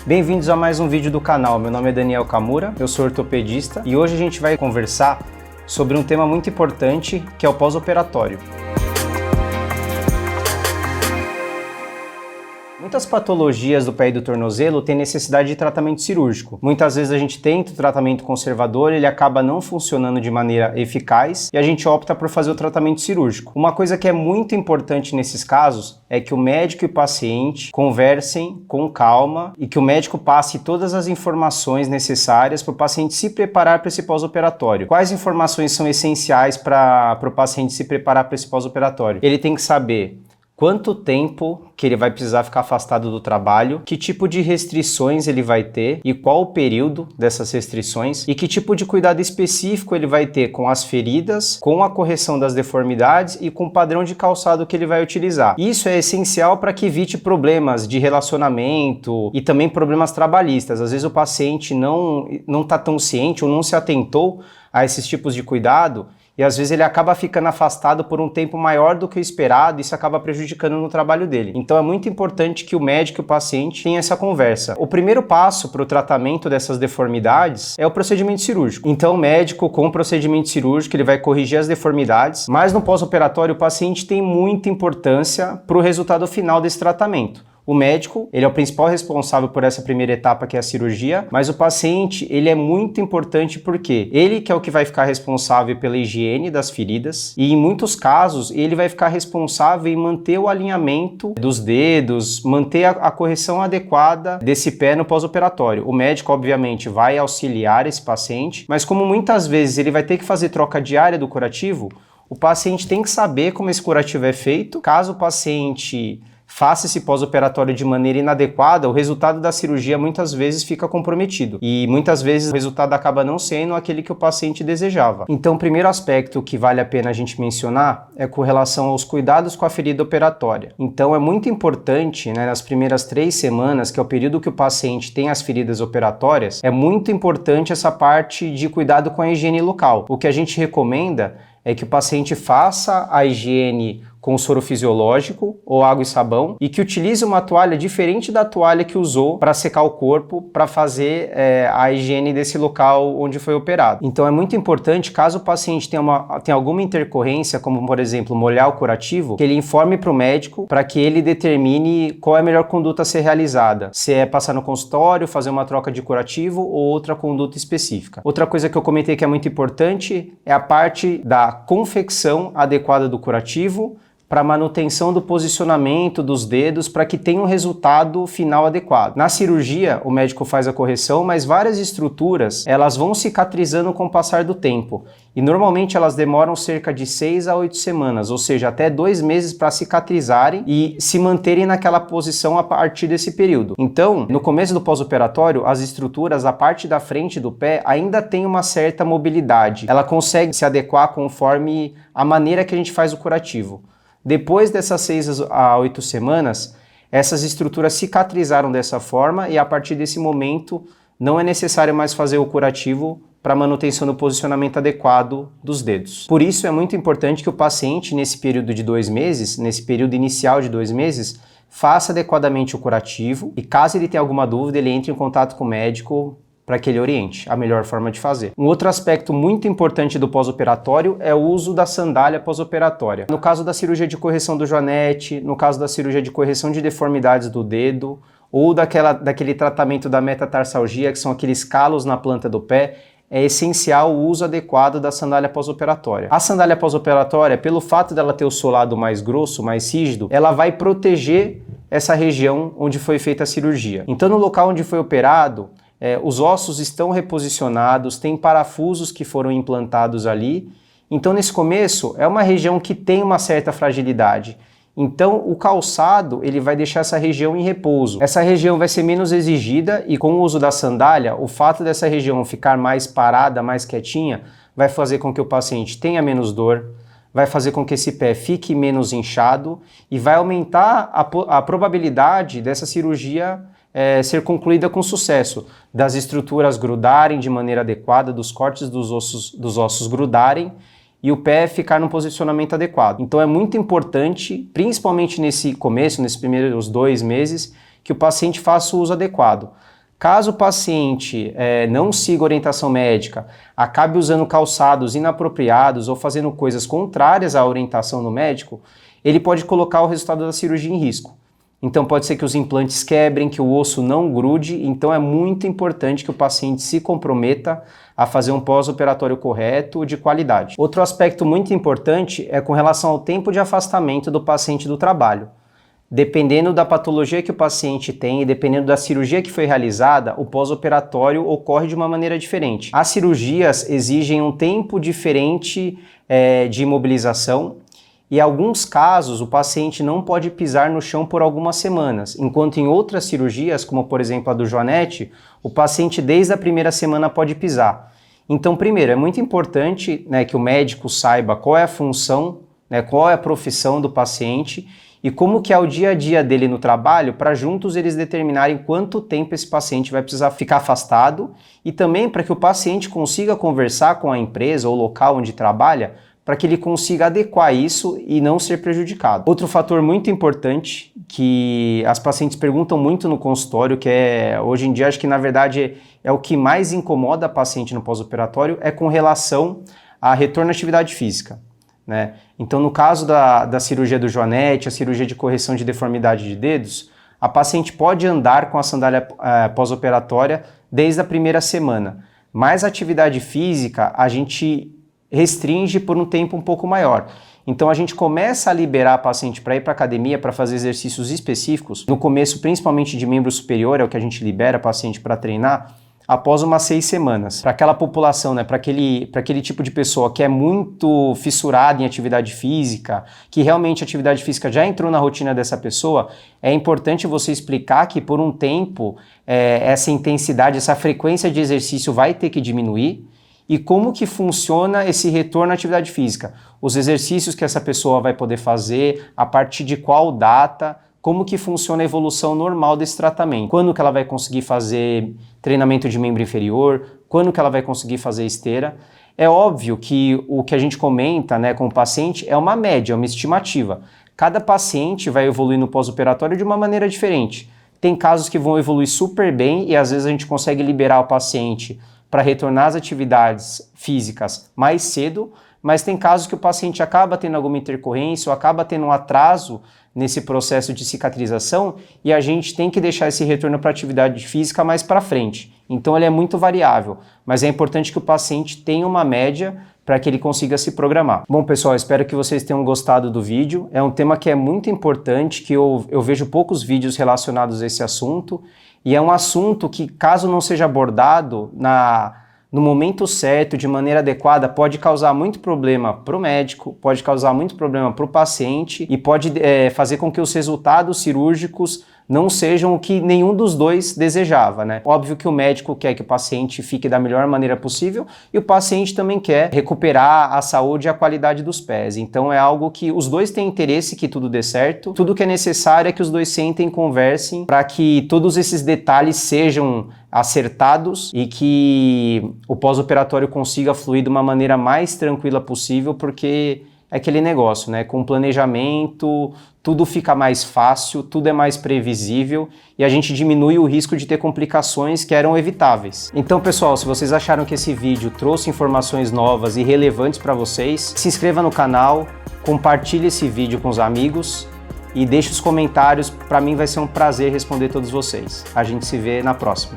Bem-vindos a mais um vídeo do canal. Meu nome é Daniel Kamura, eu sou ortopedista e hoje a gente vai conversar sobre um tema muito importante que é o pós-operatório. Muitas patologias do pé e do tornozelo têm necessidade de tratamento cirúrgico. Muitas vezes a gente tenta o tratamento conservador, ele acaba não funcionando de maneira eficaz e a gente opta por fazer o tratamento cirúrgico. Uma coisa que é muito importante nesses casos é que o médico e o paciente conversem com calma e que o médico passe todas as informações necessárias para o paciente se preparar para esse pós-operatório. Quais informações são essenciais para o paciente se preparar para esse pós-operatório? Ele tem que saber quanto tempo que ele vai precisar ficar afastado do trabalho, que tipo de restrições ele vai ter e qual o período dessas restrições e que tipo de cuidado específico ele vai ter com as feridas, com a correção das deformidades e com o padrão de calçado que ele vai utilizar. Isso é essencial para que evite problemas de relacionamento e também problemas trabalhistas. Às vezes o paciente não está tão ciente ou não se atentou a esses tipos de cuidado e às vezes ele acaba ficando afastado por um tempo maior do que o esperado e isso acaba prejudicando no trabalho dele. Então é muito importante que o médico e o paciente tenham essa conversa. O primeiro passo para o tratamento dessas deformidades é o procedimento cirúrgico. Então o médico com o procedimento cirúrgico ele vai corrigir as deformidades, mas no pós-operatório o paciente tem muita importância para o resultado final desse tratamento. O médico, ele é o principal responsável por essa primeira etapa que é a cirurgia, mas o paciente, ele é muito importante porque ele que é o que vai ficar responsável pela higiene das feridas e em muitos casos ele vai ficar responsável em manter o alinhamento dos dedos, manter a correção adequada desse pé no pós-operatório. O médico, obviamente, vai auxiliar esse paciente, mas como muitas vezes ele vai ter que fazer troca diária do curativo, o paciente tem que saber como esse curativo é feito. Caso o paciente faça esse pós-operatório de maneira inadequada, o resultado da cirurgia muitas vezes fica comprometido e muitas vezes o resultado acaba não sendo aquele que o paciente desejava. Então, o primeiro aspecto que vale a pena a gente mencionar é com relação aos cuidados com a ferida operatória. Então, é muito importante, nas primeiras 3 semanas, que é o período que o paciente tem as feridas operatórias, é muito importante essa parte de cuidado com a higiene local. O que a gente recomenda é que o paciente faça a higiene com soro fisiológico ou água e sabão e que utilize uma toalha diferente da toalha que usou para secar o corpo, para fazer a higiene desse local onde foi operado. Então é muito importante, caso o paciente tenha alguma intercorrência, como por exemplo molhar o curativo, que ele informe para o médico para que ele determine qual é a melhor conduta a ser realizada. Se é passar no consultório, fazer uma troca de curativo ou outra conduta específica. Outra coisa que eu comentei que é muito importante é a parte da confecção adequada do curativo, para manutenção do posicionamento dos dedos, para que tenha um resultado final adequado. Na cirurgia, o médico faz a correção, mas várias estruturas, elas vão cicatrizando com o passar do tempo. E normalmente elas demoram cerca de 6 a 8 semanas, ou seja, até 2 meses para cicatrizarem e se manterem naquela posição a partir desse período. Então, no começo do pós-operatório, as estruturas, a parte da frente do pé, ainda tem uma certa mobilidade. Ela consegue se adequar conforme a maneira que a gente faz o curativo. Depois dessas 6 a 8 semanas, essas estruturas cicatrizaram dessa forma e a partir desse momento não é necessário mais fazer o curativo para manutenção do posicionamento adequado dos dedos. Por isso é muito importante que o paciente nesse período de 2 meses, nesse período inicial de 2 meses, faça adequadamente o curativo e caso ele tenha alguma dúvida, ele entre em contato com o médico para que ele oriente a melhor forma de fazer. Um outro aspecto muito importante do pós-operatório é o uso da sandália pós-operatória. No caso da cirurgia de correção do joanete, no caso da cirurgia de correção de deformidades do dedo, ou daquele tratamento da metatarsalgia, que são aqueles calos na planta do pé, é essencial o uso adequado da sandália pós-operatória. A sandália pós-operatória, pelo fato dela ter o solado mais grosso, mais rígido, ela vai proteger essa região onde foi feita a cirurgia. Então, no local onde foi operado, os ossos estão reposicionados, tem parafusos que foram implantados ali. Então, nesse começo, é uma região que tem uma certa fragilidade. Então, o calçado, ele vai deixar essa região em repouso. Essa região vai ser menos exigida e com o uso da sandália, o fato dessa região ficar mais parada, mais quietinha, vai fazer com que o paciente tenha menos dor, vai fazer com que esse pé fique menos inchado e vai aumentar a probabilidade dessa cirurgia ser concluída com sucesso, das estruturas grudarem de maneira adequada, dos cortes dos ossos grudarem e o pé ficar num posicionamento adequado. Então é muito importante, principalmente nesse começo, nesses primeiros 2 meses, que o paciente faça o uso adequado. Caso o paciente não siga orientação médica, acabe usando calçados inapropriados ou fazendo coisas contrárias à orientação do médico, ele pode colocar o resultado da cirurgia em risco. Então pode ser que os implantes quebrem, que o osso não grude, então é muito importante que o paciente se comprometa a fazer um pós-operatório correto de qualidade. Outro aspecto muito importante é com relação ao tempo de afastamento do paciente do trabalho. Dependendo da patologia que o paciente tem e dependendo da cirurgia que foi realizada, o pós-operatório ocorre de uma maneira diferente. As cirurgias exigem um tempo diferente de imobilização e, em alguns casos, o paciente não pode pisar no chão por algumas semanas, enquanto em outras cirurgias, como por exemplo a do Joanete, o paciente desde a primeira semana pode pisar. Então, primeiro, é muito importante, que o médico saiba qual é a função, qual é a profissão do paciente e como que é o dia a dia dele no trabalho, para juntos eles determinarem quanto tempo esse paciente vai precisar ficar afastado e também para que o paciente consiga conversar com a empresa ou local onde trabalha, para que ele consiga adequar isso e não ser prejudicado. Outro fator muito importante que as pacientes perguntam muito no consultório, que hoje em dia acho que na verdade é o que mais incomoda a paciente no pós-operatório, é com relação a retorno à atividade física. Então, no caso da cirurgia do Joanete, a cirurgia de correção de deformidade de dedos, a paciente pode andar com a sandália pós-operatória desde a primeira semana, mas a atividade física a gente restringe por um tempo um pouco maior. Então, a gente começa a liberar a paciente para ir para a academia, para fazer exercícios específicos, no começo principalmente de membro superior, é o que a gente libera a paciente para treinar, após umas 6 semanas. Para aquela população, para aquele tipo de pessoa que é muito fissurada em atividade física, que realmente a atividade física já entrou na rotina dessa pessoa, é importante você explicar que por um tempo essa intensidade, essa frequência de exercício vai ter que diminuir e como que funciona esse retorno à atividade física. Os exercícios que essa pessoa vai poder fazer, a partir de qual data, como que funciona a evolução normal desse tratamento. Quando que ela vai conseguir fazer treinamento de membro inferior, quando que ela vai conseguir fazer esteira. É óbvio que o que a gente comenta com o paciente é uma média, é uma estimativa. Cada paciente vai evoluir no pós-operatório de uma maneira diferente. Tem casos que vão evoluir super bem e às vezes a gente consegue liberar o paciente para retornar às atividades físicas mais cedo, mas tem casos que o paciente acaba tendo alguma intercorrência ou acaba tendo um atraso nesse processo de cicatrização e a gente tem que deixar esse retorno para a atividade física mais para frente. Então ele é muito variável, mas é importante que o paciente tenha uma média para que ele consiga se programar. Bom, pessoal, espero que vocês tenham gostado do vídeo. É um tema que é muito importante, que eu vejo poucos vídeos relacionados a esse assunto e é um assunto que, caso não seja abordado no momento certo, de maneira adequada, pode causar muito problema para o médico, pode causar muito problema para o paciente e pode fazer com que os resultados cirúrgicos não sejam o que nenhum dos dois desejava, Óbvio que o médico quer que o paciente fique da melhor maneira possível e o paciente também quer recuperar a saúde e a qualidade dos pés. Então é algo que os dois têm interesse que tudo dê certo. Tudo que é necessário é que os dois sentem e conversem para que todos esses detalhes sejam acertados e que o pós-operatório consiga fluir de uma maneira mais tranquila possível, porque é aquele negócio, com planejamento, tudo fica mais fácil, tudo é mais previsível e a gente diminui o risco de ter complicações que eram evitáveis. Então, pessoal, se vocês acharam que esse vídeo trouxe informações novas e relevantes para vocês, se inscreva no canal, compartilhe esse vídeo com os amigos e deixe os comentários, para mim vai ser um prazer responder todos vocês. A gente se vê na próxima.